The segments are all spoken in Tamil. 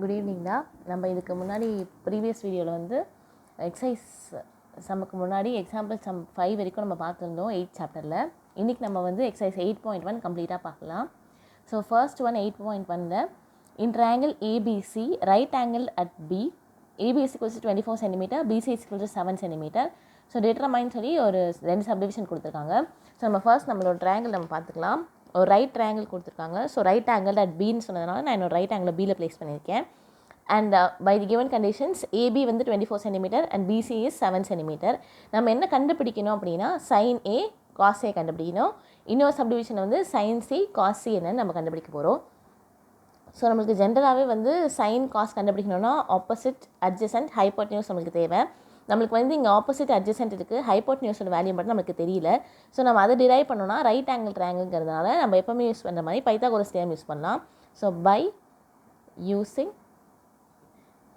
குட் ஈவினிங் தான். நம்ம இதுக்கு முன்னாடி ப்ரீவியஸ் வீடியோவில் வந்து எக்ஸசைஸ் சம்முக்கு முன்னாடி எக்ஸாம்பிள் சம் 5 வரைக்கும் நம்ம பார்த்துருந்தோம் 8th சாப்டரில். இன்றைக்கி நம்ம வந்து எக்ஸசைஸ் 8.1 கம்ப்ளீட்டாக பார்க்கலாம். ஸோ ஃபர்ஸ்ட் ஒன் 8.1ல் in triangle ABC right angle at B ABC = 24 cm, BC = 7 cm. So determine சொல்லி ஒரு 2 சப்டிவிஷன் கொடுத்துருக்காங்க. ஸோ நம்ம ஃபர்ஸ்ட் நம்மளோட ட்ரையாங்கிள் நம்ம பார்த்துக்கலாம். ஒரு ரைட் ட்ரையாங்கிள் கொடுத்துருக்காங்க. ஸோ ரைட் ஆங்கிள் அட் பின்னு சொன்னதுனால நான் என்னோட ரைட் ஆங்கிள் பியில் ப்ளேஸ் பண்ணியிருக்கேன். And by the given conditions AB வந்து 24 cm and BC is 7 cm. நம்ம என்ன கண்டுபிடிக்கணும் அப்படின்னா சைன் ஏ காஸ் ஏ கண்டுபிடிக்கணும். இன்னொரு சப்டிவிஷன் வந்து சைன் சி காஸ் சி என்னன்னு நம்ம கண்டுபிடிக்க போகிறோம். ஸோ நம்மளுக்கு ஜென்ரலாகவே வந்து சைன் காஸ் கண்டுபிடிக்கணும்னா ஆப்போசிட் அட்ஜசன்ட் ஹைப்போட்னியூஸ் நம்மளுக்கு தேவை. நம்மளுக்கு வந்து இங்கே ஆப்போசிட் அட்ஜசன்ட் இருக்குது, ஹைப்போட்னியூஸோட வேல்யூ மட்டும் நமக்கு தெரியல. ஸோ நம்ம அதை டிரைவ் பண்ணோன்னா ரைட் ஆங்கிள் ட்ரையாங்கிள்ங்கிறதுனால நம்ம எப்போவுமே யூஸ் பண்ணுற மாதிரி பைத்தாகோரஸ் தியரம் யூஸ் பண்ணலாம். So by using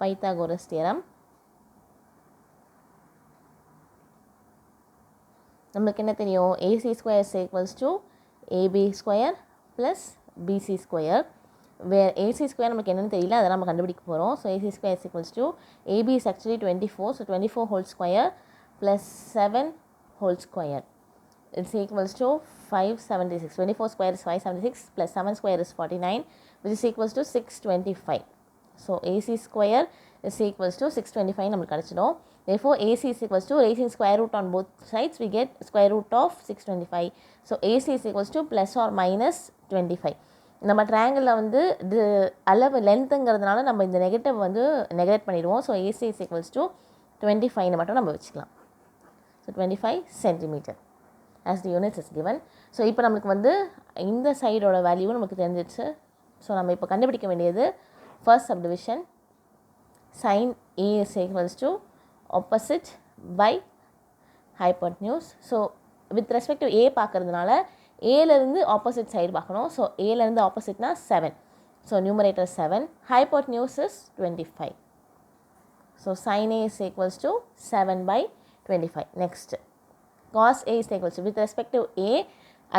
Pythagoras theorem நம்மளுக்கு என்ன தெரியும்? AC square = AB square + BC square. வேர் AC square நமக்கு என்னென்னு தெரியல, அதை நம்ம கண்டுபிடிக்க போகிறோம். So AC square = AB is actually 24, so 24 whole square plus 7 whole square. It's equals to 576. 24 square is 576 plus 7 square is 49, which is equals to 625. So AC square is equals to 625 நம்மளுக்கு கிடச்சிடும். Therefore AC is equals to raising square root on both sides, we get square root of 625. So AC is equals to plus or minus 25. நம்ம ட்ரையாங்கிளில் வந்து இது அளவு லென்த்துங்கிறதுனால நம்ம இந்த நெகட்டிவ் வந்து நெகரேட் பண்ணிடுவோம். So AC is equals to 25 மட்டும் நம்ம வச்சுக்கலாம். So 25 cm as the units is given. So இப்போ நம்மளுக்கு வந்து இந்த சைடோட வேல்யூவும் நமக்கு தெரிஞ்சிடுச்சு. ஸோ நம்ம இப்போ கண்டுபிடிக்க வேண்டியது first subdivision sin A is equals to opposite by hypotenuse. So with respect to A பார்க்கறதுனால ஏலேருந்து ஆப்போசிட் சைடு பார்க்கணும். ஸோ ஏலேருந்து ஆப்போசிட்னா 7. So numerator 7, hypotenuse is 25. So sin A is equals to 7 by 25. Next, cos A is equals to, with respect to A,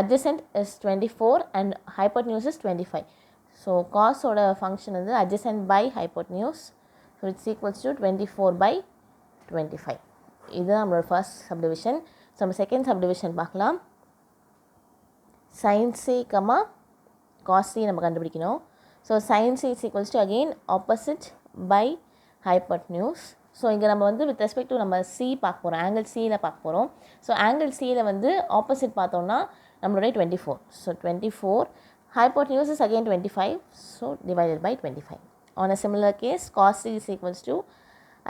adjacent is 24 and hypotenuse is 25. So காஸோட ஃபங்க்ஷன் வந்து adjacent by hypotenuse. So it's equals to 24 by 25. இதுதான் நம்மளோட ஃபர்ஸ்ட் சப்டிவிஷன். ஸோ நம்ம செகண்ட் சப்டிவிஷன் பார்க்கலாம். sin C, cos C நம்ம கண்டுபிடிக்கணும். So sin C is equals to again opposite by hypotenuse. So இங்கே நம்ம வந்து வித் ரெஸ்பெக்ட் டு நம்ம C பார்க்க போகிறோம், ஆங்கிள் Cயில் பார்க்க போகிறோம். ஸோ ஆங்கிள் Cயில் வந்து ஆப்போசிட் பார்த்தோம்னா நம்மளுடைய 24. So 24, hypotenuse is again 25, so divided by 25. On a similar case, cos C is equals to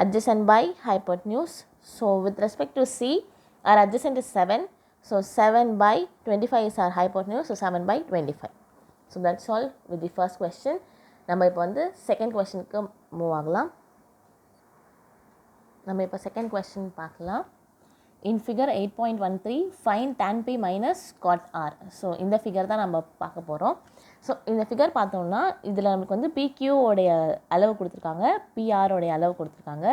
adjacent by hypotenuse. So with respect to C, our adjacent is 7. So 7 by 25 is our hypotenuse, so 7 by 25. So that's all with the first question. நம்ம இப்போ வந்து செகண்ட் கொஸ்டினுக்கு மூவ் ஆகலாம். நம்ம இப்போ செகண்ட் கொஸ்டின் பார்க்கலாம். In figure 8.13, find tan P minus cot R. So இந்த ஃபிகர் தான் நம்ம பார்க்க போகிறோம். ஸோ இந்த ஃபிகர் பார்த்தோம்னா இதில் நமக்கு வந்து PQ உடைய அளவு கொடுத்துருக்காங்க, PR உடைய அளவு கொடுத்துருக்காங்க.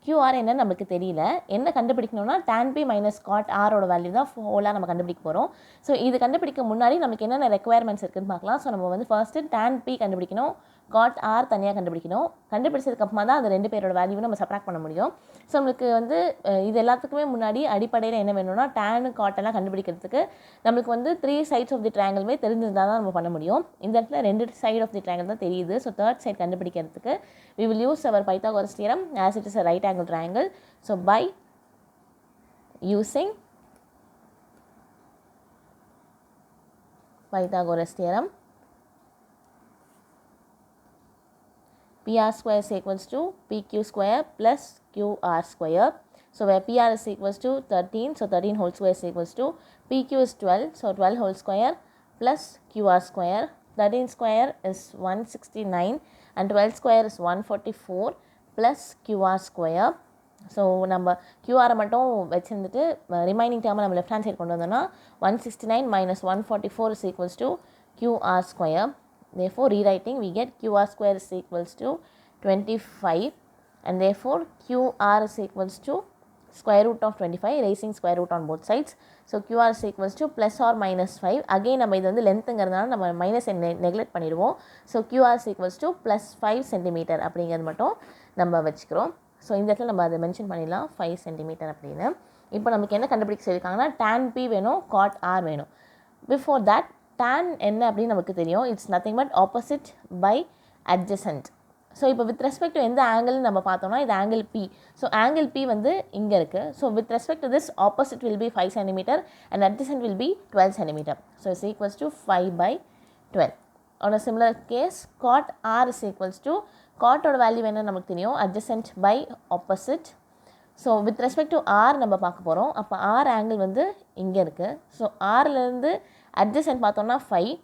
QR என்னன்னு நமக்கு தெரியல. என்ன கண்டுபிடிக்கணும்னா tan P minus cot R ஓட வேல்யூ தான் ஹோலாக நம்ம கண்டுபிடிக்க போகிறோம். ஸோ இது கண்டுபிடிக்க முன்னாடி நமக்கு என்னென்ன ரெக்குவயர்மெண்ட்ஸ் இருக்குதுன்னு பார்க்கலாம். ஸோ நம்ம வந்து ஃபர்ஸ்ட்டு tan P கண்டுபிடிக்கணும், cot R தனியாக கண்டுபிடிக்கணும். கண்டுபிடிச்சதுக்கப்புறமா தான் அந்த ரெண்டு பேரோட வேல்யூவை நம்ம சப்ராக்ட் பண்ண முடியும். ஸோ நம்மளுக்கு வந்து இது எல்லாத்துக்குமே முன்னாடி அடிப்படையில் என்ன வேணும்னா tan cot எல்லாம் கண்டுபிடிக்கிறதுக்கு நம்மளுக்கு வந்து 3 sides ஆஃப் தி ட்ரையாங்கிளுமே தெரிஞ்சிருந்தால் தான் நம்ம பண்ண முடியும். இந்த இடத்துல 2 சைடு ஆஃப் தி ட்ரையாங்கிள் தான் தெரியுது. ஸோ தேர்ட் சைடு கண்டுபிடிக்கிறதுக்கு we will use our Pythagoras theorem as it is a right angle triangle. So by using Pythagoras theorem, PR square is equals to PQ square plus QR square. So where PR is equals to 13, so 13 whole square is equals to PQ is 12, so 12 whole square plus QR square. 13 square is 169 and 12 square is 144 plus QR square. So நம்ம கியூஆரை மட்டும் வச்சுருந்துட்டு ரிமைனிங் டேர்மை நம்ம லெஃப்ட் ஹேண்ட் சைட் கொண்டு வந்தோம்னா 169 minus 144 is equals to QR square. Therefore rewriting we get QR square is equals to 25 and therefore QR is equals to square root of 25 raising square root on both sides. So QR is equals to plus or minus 5. Again நம்ம இது வந்து லென்த்துங்கிறதுனால நம்ம மைனஸ் நெக்லெக்ட் பண்ணிடுவோம். So QR is equals to plus 5 cm அப்படிங்கிறது மட்டும் நம்ம வச்சுக்கிறோம். ஸோ இந்த இடத்துல நம்ம அதை மென்ஷன் பண்ணிடலாம் 5 cm அப்படின்னு. இப்போ நமக்கு என்ன கண்டுபிடிக்க சொல்லியிருக்காங்கன்னா tan P வேணும், cot R வேணும். பிஃபோர் தட் tan என்ன அப்படின்னு நமக்கு தெரியும். It's nothing but opposite by adjacent. So இப்போ வித் ரெஸ்பெக்ட் டு எந்த ஆங்கிள்னு நம்ம பார்த்தோம்னா இது angle P. So angle P வந்து இங்கே இருக்குது. So with respect to this opposite will be 5 cm and adjacent will be 12 cm. So it's equals to 5/12. On a similar case, cot R is equals to cotோட வேல்யூ என்ன நமக்கு தெரியும், adjacent by opposite. So with respect to R நம்ம பார்க்க போகிறோம். அப்போ R ஆங்கிள் வந்து இங்கே இருக்குது. ஸோ Rலேருந்து adjacent பார்த்தோம்னா 5,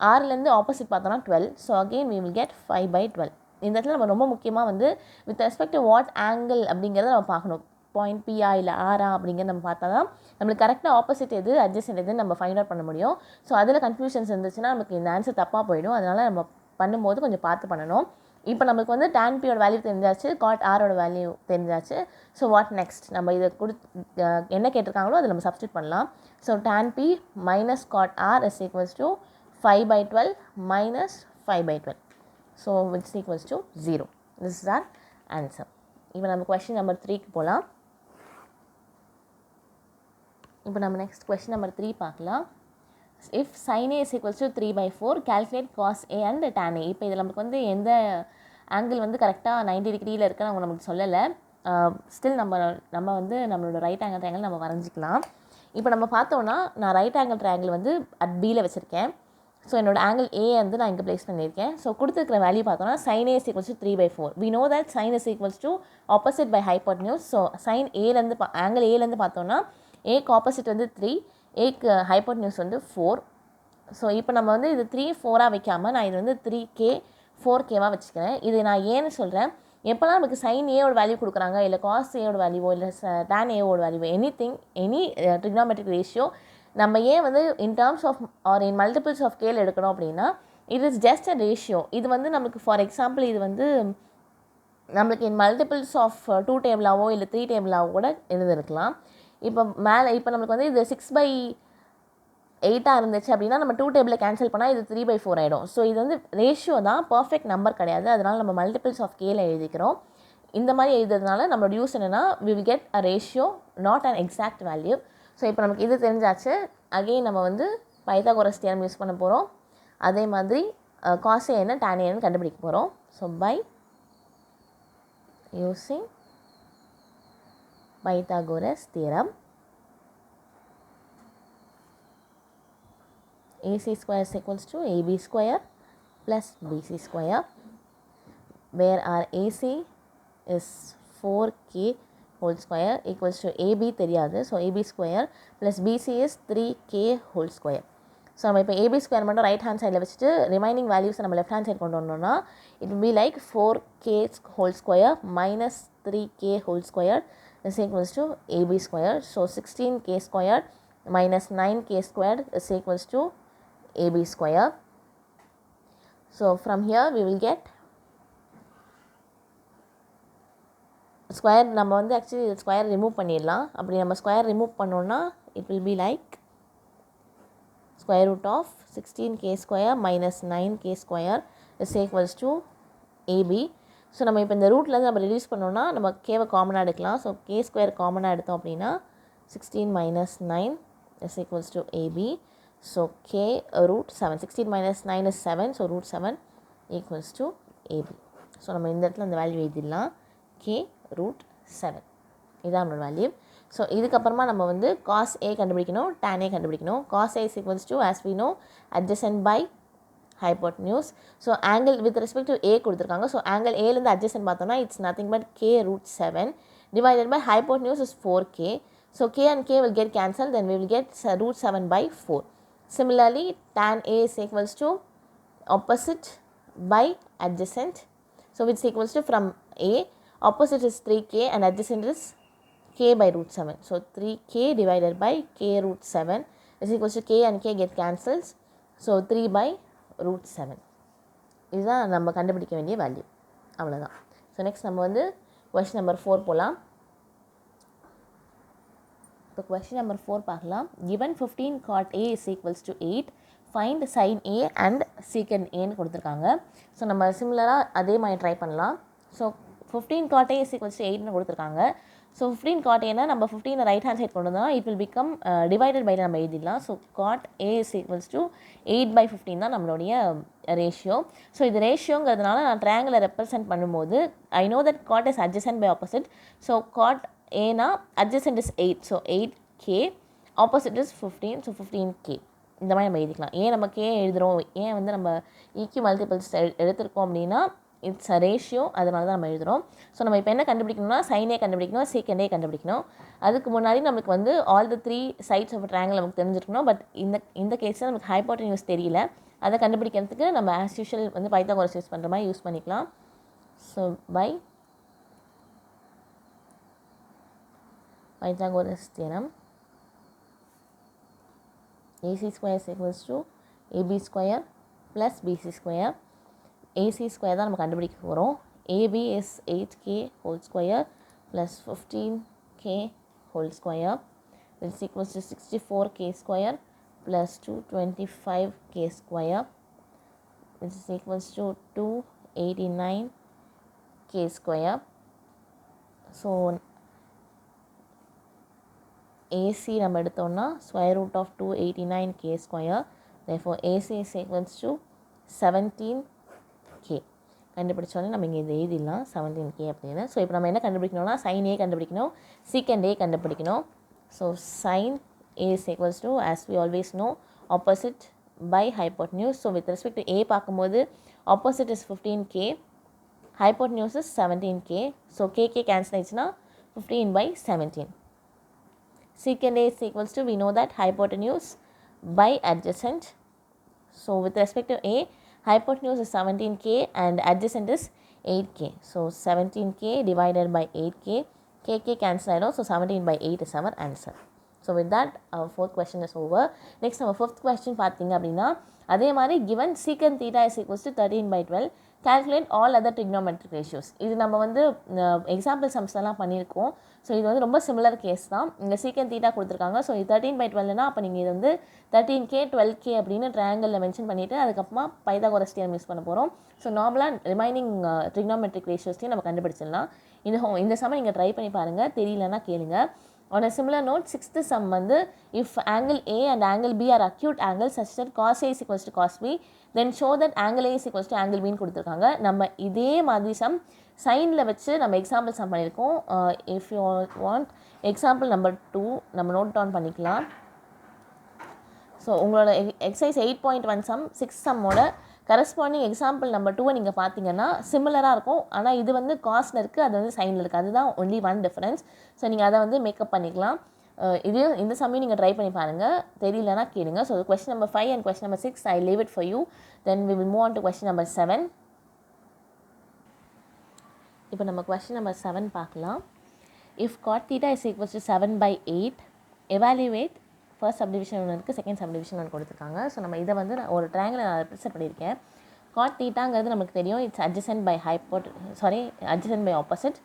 Rலேருந்து ஆப்போசிட் பார்த்தோம்னா 12. So again we will get 5/12. இந்த இடத்துல நம்ம ரொம்ப முக்கியமாக வந்து with respect to what angle அப்படிங்கிறத நம்ம பார்க்கணும். பாயிண்ட் பிஆ இல்லை ஆரா அப்படிங்கிறத நம்ம பார்த்தா தான் நம்மளுக்கு கரெக்டாக ஆப்போசிட் எது அட்ஜஸ்ட் எதுன்னு நம்ம ஃபைண்ட் அவுட் பண்ண முடியும். ஸோ அதில் கன்ஃபியூஷன்ஸ் இருந்துச்சுன்னா நமக்கு இந்த ஆன்சர் தப்பாக போயிடும். அதனால் நம்ம பண்ணும்போது கொஞ்சம் பார்த்து பண்ணணும். இப்போ நமக்கு வந்து tan P-யோட வேல்யூ தெரிஞ்சாச்சு, cot R-ஓட வேல்யூ தெரிஞ்சாச்சு. ஸோ வாட் நெக்ஸ்ட், நம்ம இதை என்ன கேட்டிருக்காங்களோ அதை நம்ம சப்ஸ்டியூட் பண்ணலாம். So tan P minus cot R is equals to 5/12 minus 5/12. So which is equals to 0. This is our answer. இப்போ நம்ம question number 3க்கு போகலாம். இப்போ நம்ம next question number 3 பார்க்கலாம். If sin A is equals to 3/4, calculate cos A and tan A. இப்போ இதில் நமக்கு வந்து எந்த ஆங்கிள் வந்து கரெக்டாக 90 டிகிரியில் இருக்குன்னு அவங்க நமக்கு சொல்லலை. ஸ்டில் நம்ம வந்து நம்மளோட ரைட் ஆங்கிள் ட்ரையாங்கிள் நம்ம வரைஞ்சிக்கலாம். இப்போ நம்ம பார்த்தோன்னா நான் ரைட் ஆங்கிள் ட்ரையாங்கிள் வந்து at Bயில் வச்சுருக்கேன். ஸோ என்னோட ஆங்கிள் ஏ வந்து நான் இங்கே ப்ளேஸ் பண்ணியிருக்கேன். ஸோ கொடுத்துருக்கிற வேல்யூ பார்த்தோன்னா sin A is equals to 3/4. We know that sin is equals to opposite by hypotenuse. So sin ஏலேருந்து ஆங்கிள் ஏலேருந்து பார்த்தோன்னா ஏக்கு ஆப்போசிட் வந்து 3, ஏக்கு ஹைப்போட்னியூஸ் வந்து 4. ஸோ இப்போ நம்ம வந்து இது 3 4ஆக வைக்காமல் நான் இது வந்து 3K 4Kவாக வச்சுக்கிறேன். இது நான் ஏன்னு சொல்கிறேன், எப்போல்லாம் நமக்கு sin ஏவோட வேல்யூ கொடுக்குறாங்க, இல்லை cos ஏவோட வேல்யூவோ, இல்லை tan ஏவோட வேல்யூவோ, எனி ட்ரிக்னாமெட்ரிக் ரேஷியோ நம்ம ஏன் வந்து in terms of R in multiples of கேல் எடுக்கணும் அப்படின்னா it is just a ratio. இது வந்து நமக்கு ஃபார் எக்ஸாம்பிள் இது வந்து நம்மளுக்கு இன் மல்டிபிள்ஸ் ஆஃப் 2 டேபிளாவோ இல்லை 3 டேபிளாவோ கூட இருந்திருக்கலாம். இப்போ நம்மளுக்கு வந்து இது 6/8 இருந்துச்சு அப்படின்னா நம்ம 2 டேபிளில் கேன்சல் பண்ணால் இது 3/4 ஆகிடும். ஸோ இது வந்து ரேஷியோ தான், பர்ஃபெக்ட் நம்பர் கிடையாது. அதனால் நம்ம மல்டிபிள்ஸ் ஆஃப் கேல எழுதிக்கிறோம். இந்த மாதிரி எழுதுறதுனால நம்மளோட யூஸ் என்னென்னா we will get a ratio not an exact value. So இப்போ நமக்கு இது தெரிஞ்சாச்சு. அகெயின் நம்ம வந்து பைத்தாகோரஸ் தியரம் யூஸ் பண்ண போகிறோம். அதே மாதிரி cos A என்ன tan A ன்னு கண்டுபிடிக்க போகிறோம். So by using Pythagoras theorem AC square is equals to AB square plus BC square, where our AC is 4K whole square equals to AB தெரியாது. So AB square plus BC is 3K whole square. So நம்ம இப்போ AB square மட்டும் ரைட் ஹேண்ட் சைடில் வச்சுட்டு ரிமைனிங் வேல்யூஸ் நம்ம லெஃப்ட் ஹேண்ட் சைட் கொண்டு வந்தோம்னா it will be like 4K whole square minus 3K whole square is equals to AB square. So 16K squared minus 9K squared is equals to AB square. So from here we will get square. நம்ம வந்து ஆக்சுவலி ஸ்கொயர் ரிமூவ் பண்ணிடலாம். அப்படி நம்ம ஸ்கொயர் ரிமூவ் பண்ணோன்னா it will be like square root of 16K square minus 9K square is equals to AB. So நம்ம இப்போ இந்த ரூட்லேருந்து நம்ம ரிடியூஸ் பண்ணோன்னா நம்ம கேவை காமனாக எடுக்கலாம். ஸோ K square காமனாக எடுத்தோம் அப்படின்னா 16 minus 9 is equals to AB. So K root 7. 16 minus 9 is 7. So root 7 equals to AB. So நம்ம இந்த இடத்துல இந்த வேல்யூ எழுதிடலாம். K root 7 இதான் நம்மளோட வேல்யூ. ஸோ இதுக்கப்புறமா நம்ம வந்து cos A கண்டுபிடிக்கணும், tan A கண்டுபிடிக்கணும். cos A is equals to as we know adjacent by hypotenuse. So angle with respect to A கொடுத்துருக்காங்க. ஸோ ஆங்கிள் ஏலேருந்து adjacent பார்த்தோம்னா it's nothing but K root 7 divided by hypotenuse is 4K. So K and K will get cancelled, then we will get root 7/4. Similarly tan A is equals to opposite by adjacent. So which is equals to from A, opposite is 3K and adjacent is K by root 7. So 3K divided by K root 7 is equals to K and K get cancels. So 3 by root 7. இதுதான் நம்ம கண்டுபிடிக்க வேண்டிய வேல்யூ. அவ்வளோதான். ஸோ நெக்ஸ்ட் நம்ம வந்து கொஸ்டின் நம்பர் 4 போகலாம். இப்போ கொஸ்டின் நம்பர் 4 பார்க்கலாம். given 15 cot A is equals to 8, find sin A and secant Aன்னு கொடுத்துருக்காங்க. ஸோ நம்ம சிமிலராக அதே மாதிரி ட்ரை பண்ணலாம். So 15 cot A is equals to 8ன்னு கொடுத்துருக்காங்க. ஸோ 15 cot Aனா நம்ம 15 ரைட் ஹேண்ட் சைட் கொண்டு வந்தோம்னா it will become divided by நம்ம எழுதிடலாம். So cot A is equals to 8/15 தான் நம்மளுடைய ரேஷியோ. ஸோ இது ரேஷியோங்கிறதுனால நான் ட்ரையாங்கிளை ரெப்ரசென்ட் பண்ணும்போது I know that cot is adjacent by opposite. So cot Aனா adjacent is 8, so 8k, opposite is 15, so 15k. இந்த மாதிரி நம்ம எழுதிக்கலாம். ஏன் நம்ம k எழுதுகிறோம், ஏன் வந்து நம்ம ஈக்யூ மல்டிபிள்ஸ் எடுத்திருக்கோம் அப்படின்னா இட்ஸ் அ ரேஷியோ, அதனால தான் நம்ம எழுதுகிறோம். ஸோ நம்ம இப்போ என்ன கண்டுபிடிக்கணும்னா சைனே கண்டுபிடிக்கணும், சீக்கண்டே கண்டுபிடிக்கணும். அதுக்கு முன்னாடி நமக்கு வந்து all the 3 sides of triangle நமக்கு தெரிஞ்சிருக்கணும். பட் இந்த கேஸில் நமக்கு ஹைப்போட்டென்யூஸ் தெரியல. அதை கண்டுபிடிக்கிறதுக்கு நம்ம ஆஸ் யூஷுவல் வந்து பைத்தாகோரஸ் யூஸ் பண்ணுற மாதிரி யூஸ் பண்ணிக்கலாம். So by Pythagoras theorem, AC square is equals to AB square plus BC square. AC square தான் நம்ம கண்டுபிடிக்க போகிறோம். AB is 8k whole square plus 15k whole square, which is equals to 64k square plus 225k square, which is equals to 289k square. So AC நம்ம எடுத்தோம்னா square root of 289k square, therefore AC is equals to 17k. கண்டுபிடிச்சோன்னே நம்ம இங்கே இதை எழுதிடலாம் 17k அப்படின்னு. ஸோ இப்போ நம்ம என்ன கண்டுபிடிக்கணும்னா sin A கண்டுபிடிக்கணும், secant A கண்டுபிடிக்கணும். So sin A is equals to, as we always know, opposite by hypotenuse. So with respect to A பார்க்கும்போது opposite is 15k, hypotenuse is 17k. So kk cancel ஆயிடுச்சுன்னா 15/17. Secant A is equals to, we know that hypotenuse by adjacent. So with respect to A, hypotenuse is 17k and adjacent is 8k. So 17k divided by 8k, kk cancel out, so 17/8 is our answer. So with that, our fourth question is over. Next our fifth question பார்த்தீங்க அப்படின்னா அதே மாதிரி given secant theta is equals to 13/12, calculate all other trigonometric ratios. இது நம்ம வந்து எக்ஸாம்பிள் சம்ஸ் எல்லாம் பண்ணியிருக்கோம். ஸோ இது வந்து ரொம்ப சிமிலர் கேஸ் தான். இங்கே secant theta கொடுத்துருக்காங்க. ஸோ இது 13/12னா அப்போ நீங்கள் இது வந்து 13k 12k அப்படின்னு ட்ரையாங்கிளில் மென்ஷன் பண்ணிவிட்டு அதுக்கப்புறமா பைத்தாகோரஸ் தியரம் யூஸ் பண்ண போகிறோம். ஸோ நார்மலாக ரிமைனிங் ட்ரிக்னோமெட்ரிக் ரேஷியோஸ்டையும் நம்ம கண்டுபிடிச்சிடலாம். இந்த சம் நீங்கள் ட்ரை பண்ணி பாருங்கள், தெரியலன்னா கேளுங்க. On a similar note, sixth sum வந்து if angle A and angle B are acute angles such that cos A is equals to cos B, then show that angle A is equals to angle B ன்னு கொடுத்துருக்காங்க. நம்ம இதே மாதிரி சம் சைனில் வச்சு நம்ம எக்ஸாம்பிள் சம் பண்ணியிருக்கோம். If you want example number 2 நம்ம நோட் டவுன் பண்ணிக்கலாம். ஸோ உங்களோட எக்ஸசைஸ் 8.1 சம் 6 சம்மோட கரஸ்பாண்டிங் எக்ஸாம்பிள் நம்பர் 2 நீங்கள் பார்த்தீங்கன்னா சிமிலராக இருக்கும். ஆனால் இது வந்து காஸ்டில் இருக்குது, அது வந்து சைனில் இருக்குது. அதுதான் ஒன்லி ஒன் டிஃப்ரென்ஸ். ஸோ நீங்கள் அதை வந்து மேக்கப் பண்ணிக்கலாம். இந்த சமயம் நீங்கள் ட்ரை பண்ணி பாருங்கள், தெரியலனா கேளுங்க. So question number 5 and question number 6 I leave it for you. Then we will move on to question number 7. இப்போ நம்ம கொஸ்டின் நம்பர் 7 பார்க்கலாம். If cot theta is equals to 7/8, evaluate. First subdivision ஒன்று இருக்குது, செகண்ட் சப்டிவிஷன் ஒன்று கொடுத்துருக்காங்க. ஸோ நம்ம இதை வந்து நான் ஒரு ட்ரையாங்கில் நான் ரெப்ரசென்ட் பண்ணியிருக்கேன். cot thetaங்கிறது நமக்கு தெரியும், it's adjacent by opposite.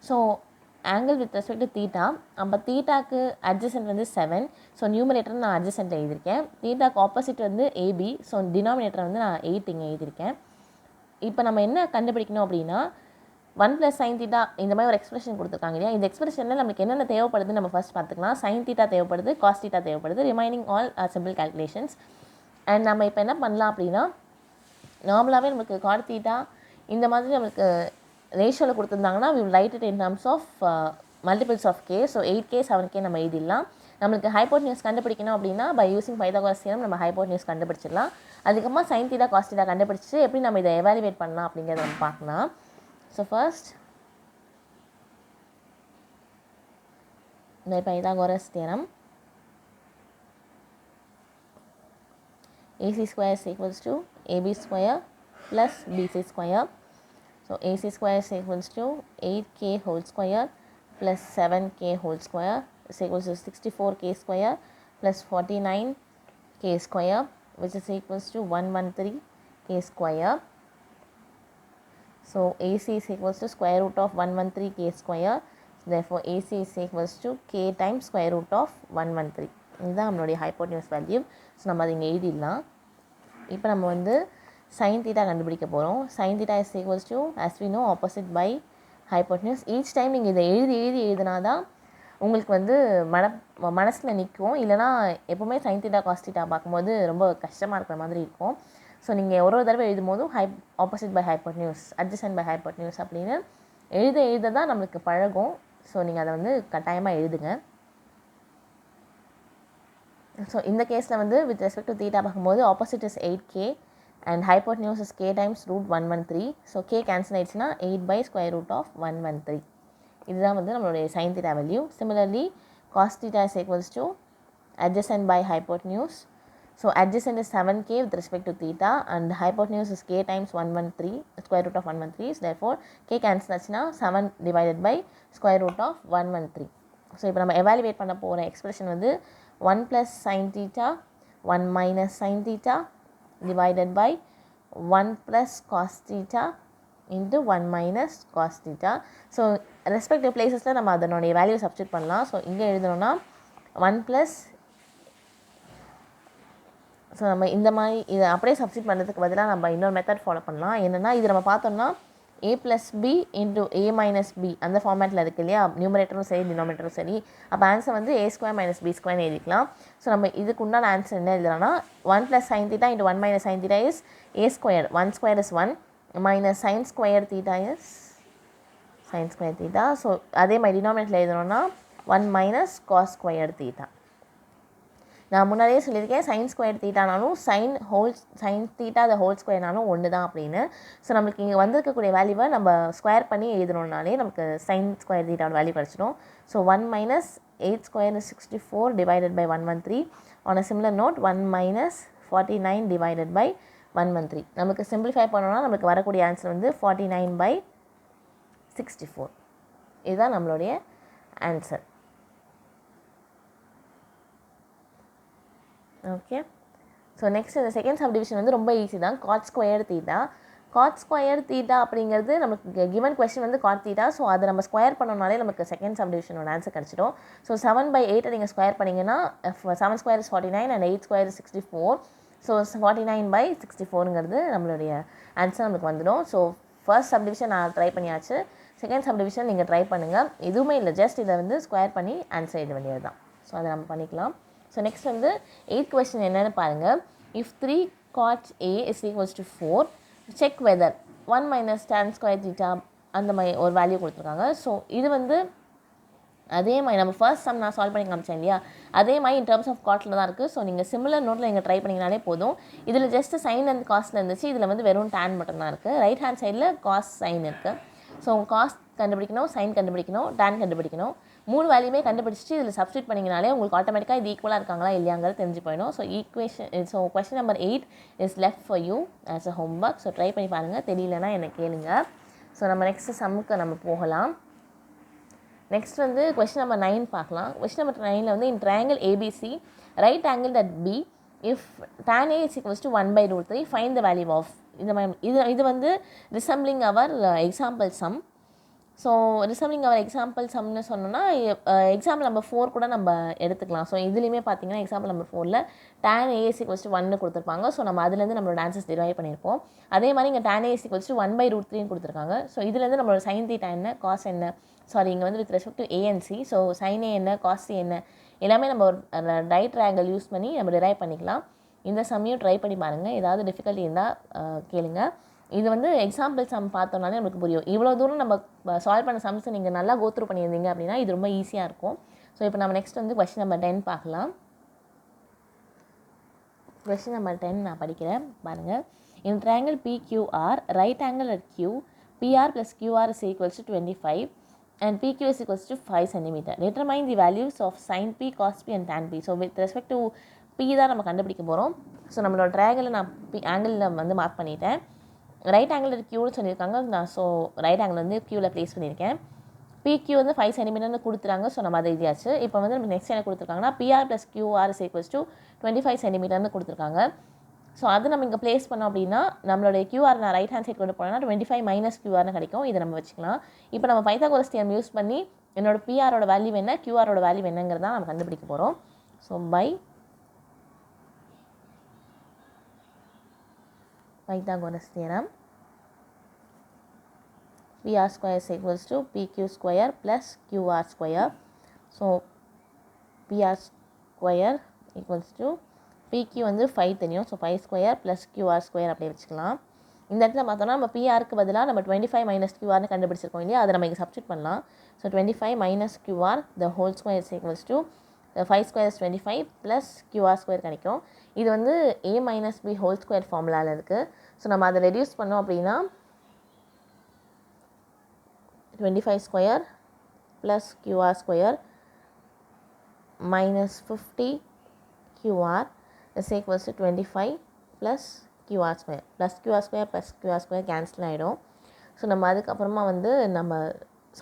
So angle with respect to theta, அப்போ தீட்டாக்கு adjacent வந்து 7. ஸோ நியூமரேட்டர் நான் adjacent எழுதியிருக்கேன். தீட்டாக்கு ஆப்போசிட் வந்து AB. ஸோ டினாமினேட்டர் வந்து நான் 8 இங்கே எழுதியிருக்கேன். இப்போ நம்ம என்ன கண்டுபிடிக்கணும் அப்படின்னா 1 + sin theta இந்த மாதிரி ஒரு எக்ஸ்பிரஷன் கொடுத்துருக்காங்க இல்லையா. இந்த எக்ஸ்பிரஷனில் நமக்கு என்னென்ன தேவைப்படுதுன்னு நம்ம ஃபர்ஸ்ட் பார்த்துக்கலாம். sin theta தேவைப்படுது, cos theta தேவைப்படுது, remaining all simple calculations. And நம்ம இப்போ என்ன பண்ணலாம் அப்படின்னா நார்மலாகவே நமக்கு cot theta இந்த மாதிரி நமக்கு ரேஷியோவில் கொடுத்துருந்தாங்கன்னா we will write it in terms of multiples of k. So 8k 7k நம்ம எழுதிடலாம். நம்மளுக்கு ஹைப்போட்டென்யூஸ் கண்டுபிடிக்கணும் அப்படின்னா பை யூசிங் பைத்தாகோரஸ் தியரம் நம்ம ஹைப்போட்டென்யூஸ் கண்டுபிடிச்சிடலாம். அதுக்கப்புறமா sin theta cos theta கண்டுபிடிச்சி எப்படி நம்ம இதை எவாலுவேட் பண்ணலாம் அப்படிங்கிறத நம்ம பார்க்கலாம். So first, by Pythagoras theorem, AC square is equals to AB square plus BC square. So AC square is equals to 8k whole square plus 7k whole square is equals to 64k square plus 49k square, which is equals to 113k square. So AC is equals to square root of 113k square. therefore AC is equals to k times square root of 113. இதுதான் நம்மளுடைய ஹைப்போட்டனியூஸ் வேல்யூ. ஸோ நம்ம அதை இங்கே எழுதிடலாம். இப்போ நம்ம வந்து sin theta கண்டுபிடிக்க போகிறோம். sin theta is equals to as we know opposite by hypotenuse. each time நீங்கள் இதை எழுதினா தான் உங்களுக்கு வந்து மனசில் நிற்கும். இல்லைனா எப்போவுமே sin theta cos theta பார்க்கும்போது ரொம்ப கஷ்டமாக இருக்கிற மாதிரி இருக்கும். ஸோ நீங்கள் ஒரு தடவை எழுதும் போதும் opposite by hypotenuse, adjacent by hypotenuse அப்படின்னு எழுத தான் நம்மளுக்கு பழகும். ஸோ நீங்கள் அதை வந்து கட்டாயமாக எழுதுங்க. ஸோ இந்த கேஸில் வந்து வித் ரெஸ்பெக்ட் டு தீட்டா பார்க்கும்போது opposite is 8k and hypotenuse is k times root 113. So k cancel ஆயிடுச்சுன்னா 8 by square root of 113. இதுதான் வந்து நம்மளுடைய sin theta value. Similarly cos theta is equals to adjacent by hypotenuse. So adjacent is 7k with respect to theta and hypotenuse is k times 113, square root of 113. So therefore k cancel ஆச்சுன்னா 7 divided by square root of 113. So இப்போ நம்ம எவாலுவேட் பண்ண போகிற எக்ஸ்பிரஷன் வந்து 1 plus sin theta 1 minus sin theta divided by 1 plus cos theta into 1 minus cos theta. So respective பிளேசஸில் நம்ம அதனுடைய வேல்யூ சப்ஸ்டியூட் பண்ணலாம். ஸோ இங்கே எழுதணும்னா 1 plus, ஸோ நம்ம இந்த மாதிரி இதை அப்படியே சப்ஸ்டியூட் பண்ணுறதுக்கு பதிலாக நம்ம இன்னொரு மெத்தட் ஃபாலோ பண்ணலாம். என்னென்னா இது நம்ம பார்த்தோம்னா a plus b into a minus b அந்த ஃபார்மேட்டில் இருக்குது இல்லையா, நியூமரேட்டரும் சரி டினாமினேட்டரும் சரி. அப்போ ஆன்சர் வந்து a square minus b square எழுதிக்கலாம். ஸோ நம்ம இதுக்கு உண்டான ஆன்சர் என்ன எழுதலாம்னா 1 plus sin theta into 1 minus sin theta is a square, 1 square is 1 minus sin square theta is sin square theta. So அதே மாதிரி டினாமினேட்டில் எழுதணும்னா 1 minus cos square theta. நான் முன்னாடியே சொல்லியிருக்கேன் sin ஸ்கொயர் தீட்டானாலும் sin தீட்டா த ஹோல் ஸ்கொயர்னாலும் ஒன்று தான் அப்படின்னு. ஸோ நம்மளுக்கு இங்கே வந்திருக்கக்கூடிய வேல்யூவை நம்ம ஸ்கொயர் பண்ணி எழுதணுன்னாலே நமக்கு sin ஸ்கொயர் தீட்டாவோட வேல்யூ கிடச்சிடும். So 1 minus 8 square is 64 divided by 113. on a similar note 1 minus 49 divided by 113. நமக்கு சிம்பிளிஃபை பண்ணோம்னா நமக்கு வரக்கூடிய ஆன்சர் வந்து 49 by 64. இதுதான் நம்மளுடைய ஆன்சர். ஓகே, ஸோ நெக்ஸ்ட் இந்த செகண்ட் சப்டிவிஷன் வந்து ரொம்ப ஈஸி தான். God square theta. God square theta அப்படிங்கிறது நமக்கு கிவன் கொஸ்டின் வந்து காட் தீட்டா. ஸோ அதை நம்ம ஸ்கொயர் பண்ணோம்னாலே நமக்கு செகண்ட் சப்டிவிஷனோட ஆன்சர் கிடச்சிடும். ஸோ 7 by 8 நீங்கள் ஸ்கொயர் பண்ணிங்கன்னா 7 square is 49 and 8 square is 64. So 49 by 64ங்கிறது நம்மளுடைய ஆன்சர் நமக்கு வந்துடும். ஸோ ஃபர்ஸ்ட் சப்டிவிஷன் நான் ட்ரை பண்ணியாச்சு. செகண்ட் சப்டிவிஷன் நீங்கள் ட்ரை பண்ணுங்கள். எதுவுமே இல்லை, ஜஸ்ட் இதை வந்து ஸ்கொயர் பண்ணி ஆன்சர் எழுத வேண்டியது தான். ஸோ அதை நம்ம பண்ணிக்கலாம். ஸோ நெக்ஸ்ட் வந்து 8th கொஸ்டின் என்னென்னு பாருங்கள். If 3 cot A is equals to 4, check whether 1 minus tan square theta அந்த மாதிரி ஒரு வேல்யூ கொடுத்துருக்காங்க. ஸோ இது வந்து அதே மாதிரி நம்ம ஃபர்ஸ்ட் சம் நான் சால்வ் பண்ணி காமிச்சேன் இல்லையா, அதே மாதிரி இன் டர்ம்ஸ் ஆஃப் காட்டில் தான் இருக்குது. ஸோ நீங்கள் சிமிலர் நோட்டில் நீங்கள் ட்ரை பண்ணிங்கனாலே போதும். இதில் ஜஸ்ட் சைன் அண்ட் காஸ்ட்டில் இருந்துச்சு, இதில் வந்து வெறும் டேன் மட்டும்தான் இருக்குது. ரைட் ஹேண்ட் சைடில் காஸ் சைன் இருக்குது. ஸோ காஸ்ட் கண்டுபிடிக்கணும், சைன் கண்டுபிடிக்கணும், டேன் கண்டுபிடிக்கணும். 3 வேல்யூமே கண்டுபிடிச்சிட்டு இதில் சப்ஸ்டியூட் பண்ணிங்கனாலே உங்களுக்கு ஆட்டோமேட்டிக்காக இது ஈக்குவலாக இருக்காங்களா இல்லையாங்கிறது தெரிஞ்சு போயிடும். So question number 8 is left for you as a homework. So try பண்ணி பாருங்கள், தெரியலனா என்னை கேளுங்க. ஸோ நம்ம நெக்ஸ்ட்டு சம்முக்கு நம்ம போகலாம். நெக்ஸ்ட் வந்து கொஸ்டின் நம்பர் 9 பார்க்கலாம். கொஸ்டின் நம்பர் 9ல் வந்து in triangle ABC right angle that B if tan A is equals to 1/√3 find the value of. இது வந்து resembling our example sum. So resembling our example சம்னு சொன்னோன்னா எக்ஸாம்பிள் நம்பர் 4 கூட நம்ம எடுத்துக்கலாம். ஸோ இதுலேயுமே பார்த்தீங்கன்னா எக்ஸாம்பிள் நம்பர் 4ல் tan A is equals to 1 கொடுத்துருப்பாங்க. ஸோ நம்ம அதுலேருந்து நம்மளோட ஆன்சர்ஸ் டிரைவ் பண்ணியிருப்போம். அதே மாதிரி இங்கே tan A is equals to 1/√3 கொடுத்துருக்காங்க. ஸோ இதுலேருந்து நம்மளோட சைன் தீட்டா என்ன, காஸ் என்ன, சாரி இங்கே வந்து with respect to ANC. So sine A என்ன, காஸ் சி என்ன, எல்லாமே நம்ம ஒரு ரைட் ட்ரையாங்கிள் யூஸ் பண்ணி நம்ம டிரைவ் பண்ணிக்கலாம். இந்த சம்மையும் ட்ரை பண்ணி பாருங்கள். ஏதாவது டிஃபிகல்ட்டி இருந்தால் கேளுங்க. இது வந்து எக்ஸாம்பிள் சம் பார்த்தோம்னாலே நமக்கு புரியும். இவ்வளோ தூரம் நம்ம சால்வ் பண்ண சம்ஸை நீங்கள் நல்லா கோத்ரூ பண்ணியிருந்தீங்க அப்படின்னா இது ரொம்ப ஈஸியாக இருக்கும். ஸோ இப்போ நம்ம நெக்ஸ்ட் வந்து கொஸ்டின் நம்பர் 10 பார்க்கலாம். கொஸ்டின் நம்பர் 10 நான் படிக்கிறேன் பாருங்கள். இன் triangle PQR right angle at Q PR plus QR is equals to 25 and PQ is equals to 5 cm. Determine the values of sin P, cos P and tan P. So with respect to P தான் நம்ம கண்டுபிடிக்க போகிறோம். ஸோ நம்மளோட ட்ரையாங்கிளில் நான் ஆங்கிளில் வந்து மார்க் பண்ணிட்டேன். ரைட் ஆங்கிள் க்யூன்னு சொல்லியிருக்காங்க. நான் ஸோ ரைட் ஆங்கிள் வந்து க்யூவில் ப்ளேஸ் பண்ணியிருக்கேன். PQ வந்து 5 cm கொடுத்துறாங்க. ஸோ நம்ம அதை எழுதியாச்சு. இப்போ வந்து நம்ம நெக்ஸ்ட் என்ன கொடுத்துருக்காங்கன்னா PR plus QR is equals to 25 cm கொடுத்துருக்காங்க. ஸோ அது நம்ம இங்கே ப்ளேஸ் பண்ணோம் அப்படின்னா நம்மளுடைய QR நான் ரைட் ஹேண்ட் சைட் கொண்டு போனோம்னா 25 - QR கிடைக்கும். இதை நம்ம வச்சுக்கலாம். இப்போ நம்ம பைத்தாகோரஸ் தியரம் யூஸ் பண்ணி என்னோட பிஆரோட வேல்யூ என்ன, கியூஆரோட வேல்யூ என்னங்கிறத நம்ம கண்டுபிடிக்க போகிறோம். So by Pythagoras theorem, PR square is equals to PQ square plus QR square. So PR square equals to PQ வந்து 5 தெரியும். So 5 square plus QR square அப்படி வச்சுக்கலாம். இந்த இடத்துல பார்த்தோம்னா நம்ம பிஆருக்கு பதிலாக நம்ம 25 மைனஸ் கியூஆர்னு கண்டுபிடிச்சிருக்கோம் இல்லையா, அதை நம்ம இங்கே சப்ஸ்டிட் பண்ணலாம். So 25 minus QR the whole square is equals to 5 square is 25 plus QR square கிடைக்கும். இது வந்து A minus B whole square ஃபார்முலாவில் இருக்குது. ஸோ நம்ம அதை ரெடியூஸ் பண்ணோம் அப்படின்னா 25 square plus QR square minus 50 QR is equals to 25 plus QR square plus QR square cancel ஆகிடும். ஸோ நம்ம அதுக்கப்புறமா வந்து நம்ம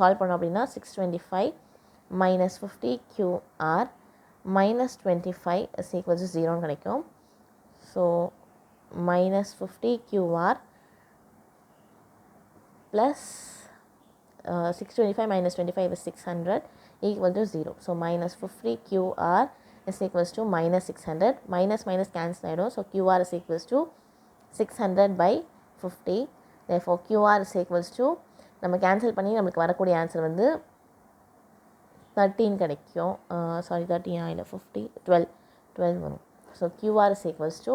சால்வ் பண்ணோம் அப்படின்னா 625 minus 50 QR minus 25 is equals to 0 கிடைக்கும். So minus 50 QR plus 625 minus 25 is 600 equal to 0. So minus 50 QR is equals to minus 600. Minus minus cancel ஆகிடும். So QR is equals to 600 by 50. Therefore QR is equals to நம்ம கேன்சல் பண்ணி நம்மளுக்கு வரக்கூடிய ஆன்சர் வந்து 13 கிடைக்கும். சாரி 13 இல்லை 50 12 வரும். So QR is equals to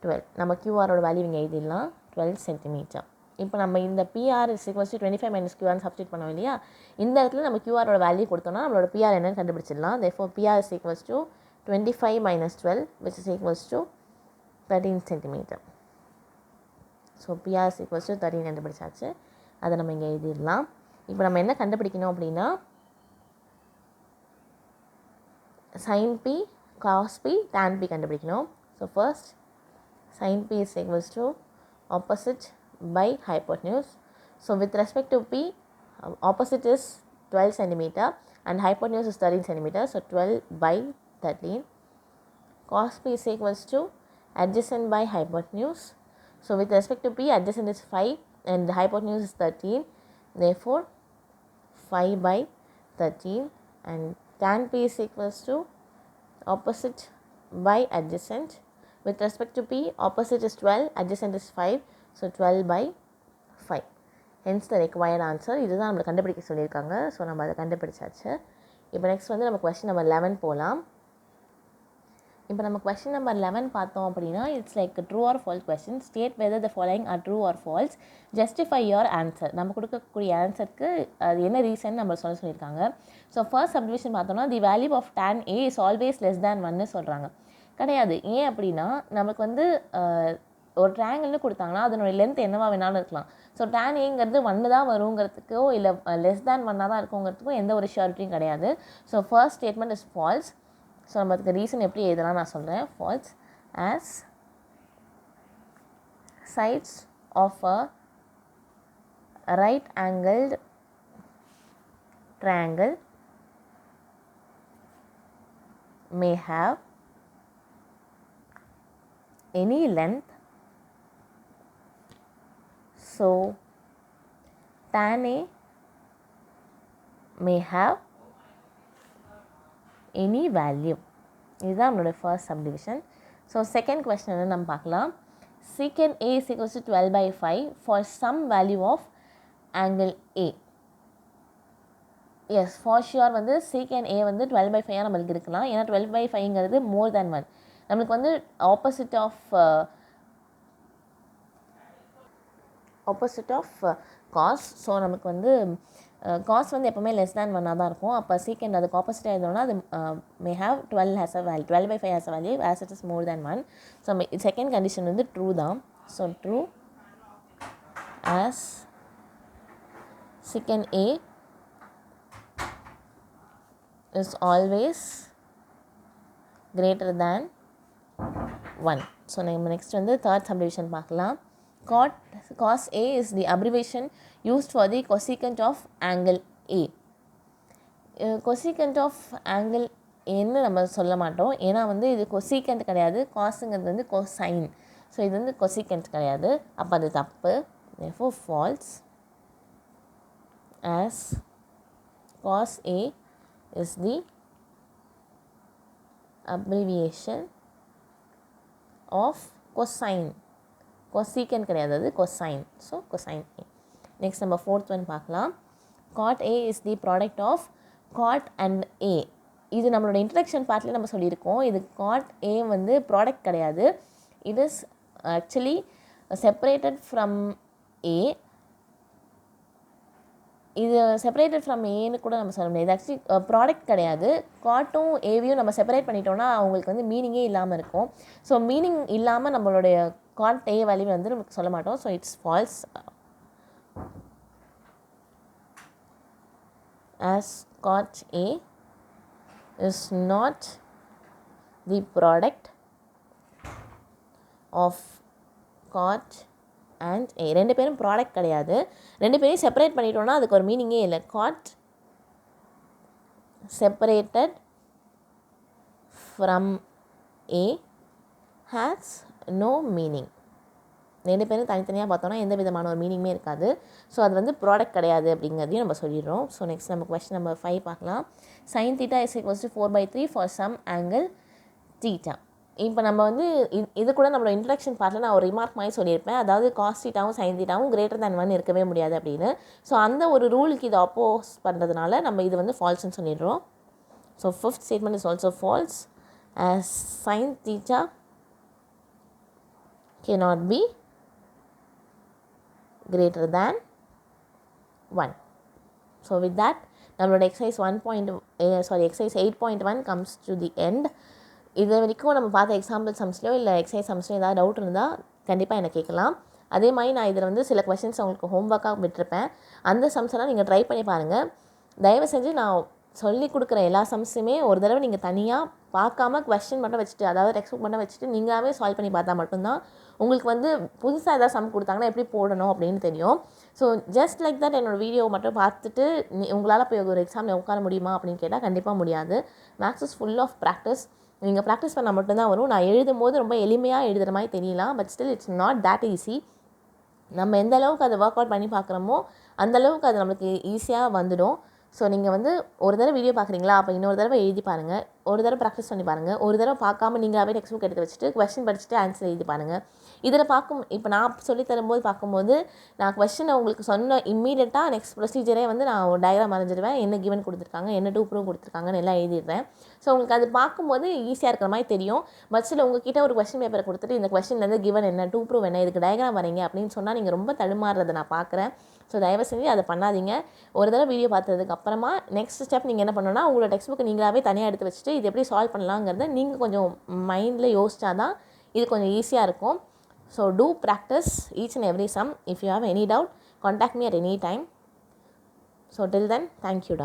12. நம்ம கியூஆரோட வேல்யூ இங்கே எழுதிடலாம் 12 சென்டிமீட்டர். இப்போ நம்ம இந்த PR is equals to 25 minus கியூஆர்னு சப்ஸ்டிட் பண்ணோம் இல்லையா, இந்த இடத்துல நம்ம கியூஆரோட வேல்யூ கொடுத்தோம்னா நம்மளோட பிஆர் என்னன்னு கண்டுபிடிச்சிடலாம். Therefore PR is equals to 25 minus 12 which is equals to 13 centimetre. So PR is equals to 13 கண்டுபிடிச்சாச்சு. அதை நம்ம இங்கே எழுதிடலாம். இப்போ நம்ம என்ன கண்டுபிடிக்கணும் அப்படின்னா sin P cos P tan P கண்டுபிடிக்கணும். So first sin P is equals to opposite by hypotenuse. So with respect to P, opposite is 12 centimeter and hypotenuse is 13 centimeter. So 12 by 13. Cos P is equals to adjacent by hypotenuse. So with respect to P, adjacent is 5 and the hypotenuse is 13. Therefore 5 by 13 and tan P is equals to opposite by adjacent. With respect to P, opposite is 12, adjacent is 5. So 12 by 5. Hence the required answer. இதுதான் நம்ம கண்டுபிடிக்க சொல்லியிருக்காங்க. ஸோ நம்ம அதை கண்டுபிடிச்சாச்சு. இப்போ நெக்ஸ்ட் வந்து நம்ம கொஸ்டின் நம்பர் 11 போகலாம். இப்போ நம்ம கொஸ்டின் நம்பர் 11 பார்த்தோம் அப்படின்னா it's like true or false question. State whether the following are true or false, justify your answer. நம்ம கொடுக்கக்கூடிய ஆன்சருக்கு அது என்ன ரீசன் நம்ம சொல்லியிருக்காங்க. ஸோ ஃபர்ஸ்ட் சப்டிவிஷன் பார்த்தோம்னா the value of tan A is always less than 1 சொல்கிறாங்க. கிடையாது. ஏன் அப்படின்னா நமக்கு வந்து ஒரு ட்ரையாங்கிள்னு கொடுத்தாங்கன்னா அதனுடைய லென்த் என்னவா வேணாலும் இருக்கலாம். ஸோ tan Aங்கிறது 1 தான் வருங்கிறதுக்கோ இல்லை லெஸ் தேன் 1 தான் இருக்குங்கிறதுக்கோ எந்த ஒரு ஷியூரிட்டியும் கிடையாது. So first statement is false. So நம்ம அதுக்கு ரீசன் எப்படி எழுதலாம் நான் சொல்கிறேன். False as sides of a right angled triangle may have any length. So tan A may have any value. இதுதான் நம்மளோட first subdivision. So second question வந்து நம்ம பார்க்கலாம். secant A is equals to 12 by 5 for some value of angle A. Yes for sure வந்து secant A வந்து 12 by 5 நம்மளுக்கு இருக்கலாம். ஏன்னா 12 by 5ங்கிறது மோர் தேன் 1. நம்மளுக்கு வந்து ஆப்போசிட் ஆஃப் காஸ். ஸோ நமக்கு வந்து காஸ் வந்து எப்போவுமே லெஸ் தேன் 1 தான் இருக்கும். அப்போ secant அதுக்கு ஆப்போசிட்டாக இருந்தோம்னா அது may have 12 has a value, 12 by 5 has a value as it is more than 1. So second condition வந்து ட்ரூ தான். So true as secant A is always greater than 1. So நம்ம நெக்ஸ்ட் வந்து தேர்ட் சப்டிவிஷன் பார்க்கலாம். cos A is the abbreviation used for the cosecant of angle A. cosecant of angle ஏன்னு நம்ம சொல்ல மாட்டோம். ஏன்னா வந்து இது cosecant கிடையாது, காசுங்கிறது வந்து cosine. ஸோ இது வந்து cosecant கிடையாது. அப்போ அது தப்பு. therefore false as cos A is the abbreviation of cosine. cosecant கிடையாது, அது cosine. So cosine A. Next நம்ம fourth one பார்க்கலாம். cot A is the product of cot and A. இது நம்மளோட introduction partல நம்ம சொல்லியிருக்கோம். இது cot A வந்து product கிடையாது. It is actually separated from A. இது செப்பரேட்டட் ஃப்ரம் ஏன்னு கூட நம்ம சொல்ல முடியாது. இது ஆக்சுவலி ப்ராடக்ட் கிடையாது. காட்டும் ஏவியும் நம்ம செப்பரேட் பண்ணிட்டோம்னா அவங்களுக்கு வந்து மீனிங்கே இல்லாமல் இருக்கும். ஸோ மீனிங் இல்லாமல் நம்மளுடைய காட் ஏ வேல்யூ வந்து நமக்கு சொல்ல மாட்டோம். So it's falls. as cot A is not the product of cot and A. ரெண்டு பேரும் ப்ராடக்ட் கிடையாது. ரெண்டு பேரையும் செப்பரேட் பண்ணிட்டோம்னா அதுக்கு ஒரு மீனிங்கே இல்லை. Cot separated from A has no meaning. ரெண்டு பேரும் தனித்தனியாக பார்த்தோன்னா எந்த விதமான ஒரு மீனிங்குமே இருக்காது. ஸோ அது வந்து ப்ராடக்ட் கிடையாது அப்படிங்கிறதையும் நம்ம சொல்லிடுறோம். ஸோ நெக்ஸ்ட் நம்ம கொஸ்டின் நம்பர் 5 பார்க்கலாம். sin theta is equals to 4/3 for some angle theta. இப்போ நம்ம வந்து இது கூட நம்மளோட இன்ட்ரடக்ஷன் பார்ட்டில் நான் ஒரு ரிமார்க் மாதிரி சொல்லியிருப்பேன். அதாவது காஸ் தீட்டாவும் சைன் தீட்டாவும் கிரேட்டர் தேன் 1 இருக்கவே முடியாது அப்படின்னு. ஸோ அந்த ஒரு ரூலுக்கு இதை அப்போஸ் பண்ணுறதுனால நம்ம இது வந்து ஃபால்ஸ்ன்னு சொல்லிடுறோம். So fifth statement is also false. as sin theta cannot be greater than 1. So with that நம்மளோட exercise 8.1 comes to the end. இது வரைக்கும் நம்ம பார்த்த எக்ஸாம்பிள் சம்ஸ்லையோ இல்லை எக்ஸசைஸ் சம்ஸ்லையோ ஏதாவது டவுட் இருந்தால் கண்டிப்பாக எனக்கு கேட்கலாம். அதே மாதிரி நான் இதில் வந்து சில கொஷின்ஸ் உங்களுக்கு ஹோம்ஒர்க்காக விட்டுருப்பேன். அந்த சம்ஸ் எல்லாம் நீங்கள் ட்ரை பண்ணி பாருங்கள். தயவு செஞ்சு நான் சொல்லி கொடுக்குற எல்லா சம்ஸுமே ஒரு தடவை நீங்கள் தனியாக பார்க்காம கொஸ்டின் மட்டும் வச்சுட்டு, அதாவது டெக்ஸ்ட் புக் மட்டும் வச்சுட்டு நீங்களாகவே சால்வ் பண்ணி பார்த்தா மட்டும்தான் உங்களுக்கு வந்து புதுசாக ஏதாவது சம் கொடுத்தாங்கன்னா எப்படி போடணும் அப்படின்னு தெரியும். ஸோ ஜஸ்ட் லைக் தட் என்னோடய வீடியோவை மட்டும் பார்த்துட்டு உங்களால் போய் ஒரு எக்ஸாமில் உட்கார முடியுமா அப்படின்னு கேட்டால் கண்டிப்பாக முடியாது. Maths is full of practice. நீங்கள் ப்ராக்டிஸ் பண்ணால் மட்டும்தான் வரும். நான் எழுதும் போது ரொம்ப எளிமையாக எழுதுகிற மாதிரி தெரியலாம், but still it's not that easy. நம்ம எந்த அளவுக்கு அதை ஒர்க் அவுட் பண்ணி பார்க்குறோமோ அந்தளவுக்கு அது நம்மளுக்கு ஈஸியாக வந்துடும். ஸோ நீங்கள் வந்து ஒரு தடவை வீடியோ பார்க்குறீங்களா, அப்போ இன்னொரு தடவை எழுதி பாருங்கள், ஒரு தடவை ப்ராக்டிஸ் பண்ணி பாருங்கள், ஒரு தடவை பார்க்காம நீங்களாகவே டெக்ஸ்ட் புக் எடுத்து வச்சுட்டு கொஸ்டின் படிச்சுட்டு ஆன்சர் எழுதி பாருங்கள். இதில் இப்போ நான் சொல்லி தரும்போது பார்க்கும்போது நான் கொஸ்டினை உங்களுக்கு சொன்ன இம்மீடியட்டாக நெக்ஸ்ட் ப்ரொசீஜரே வந்து நான் ஒரு டயக்ராம் வரைஞ்சிடுவேன். என்ன கிவன் கொடுத்துருக்காங்க, என்ன டூ ப்ரூவ் கொடுத்துருக்காங்கன்னு எல்லாம் எழுதிடுறேன். ஸோ உங்களுக்கு அது பார்க்கும்போது ஈஸியாக இருக்கிற மாதிரி தெரியும். பட்ஸில் உங்ககிட்ட ஒரு கொஸ்டின் பேப்பரை கொடுத்துட்டு இந்த கொஸ்டின்லேருந்து கிவன் என்ன, டூ ப்ரூவ் என்ன, இதுக்கு டயக்ராம் வரீங்க அப்படின்னு சொன்னால் நீங்கள் ரொம்ப தடுமாறுறதை நான் பார்க்குறேன். ஸோ தயவு செஞ்சு அதை பண்ணாதீங்க. ஒரு தடவை வீடியோ பார்த்ததுக்கு அப்புறமா நெக்ஸ்ட் ஸ்டெப் நீங்கள் என்ன பண்ணணும்னா உங்களோட டெக்ஸ்ட் புக்கை நீங்களாகவே தனியாக எடுத்து வச்சுட்டு இது எப்படி சால்வ் பண்ணலாங்கிறத நீங்கள் கொஞ்சம் மைண்டில் யோசிச்சா தான் இது கொஞ்சம் ஈஸியாக இருக்கும். So do practice each and every sum. If you have any doubt, contact me at any time. So till then, thank you.